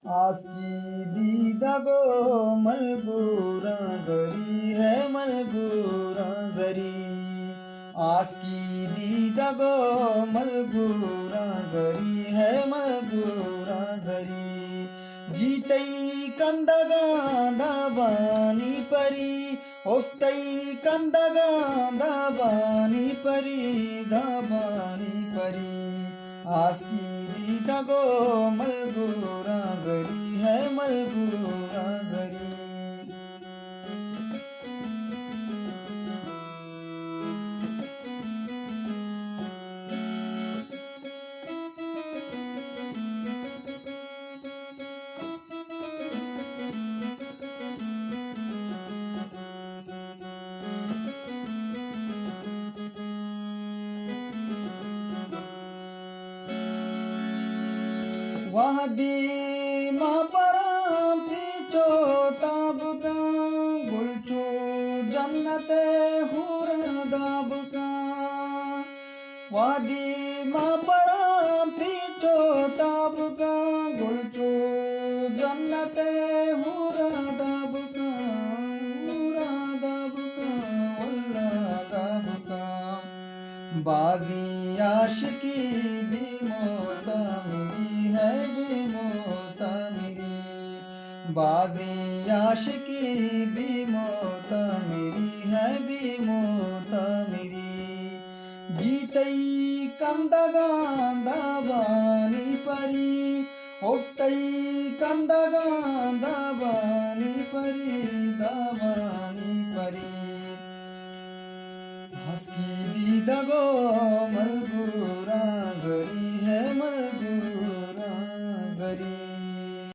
आसकी दीदगो मलबूरा जरी है मलबूरा जरी आसकी दीदगो मलबूरा जरी है मलबूरा जरी जीतई कंदगा दाबानी परी उफ्तई कंदगा दाबानी परी दाबानी परी आसकी दीदगो मलबूरा जरी है मलबूरा जरी वहदी माँ परां पीछो ताबका गुलचू जन्नते हुर दाबका वहदी माँ परां पीछो ताबका गुलचू जन्नते हुर दाबका उल्ला दाबका बाजी आशिकी भी मोता मेरी है भी मोता मेरी बाजी आशिकी भी मोता मेरी है भी मोता मेरी जीतई कंदगा दाबानी परी उफ्तई कंदगा दाबानी परी दाबानी परी आसकी दीदगो मलबूरा जरी है मलबूरा जरी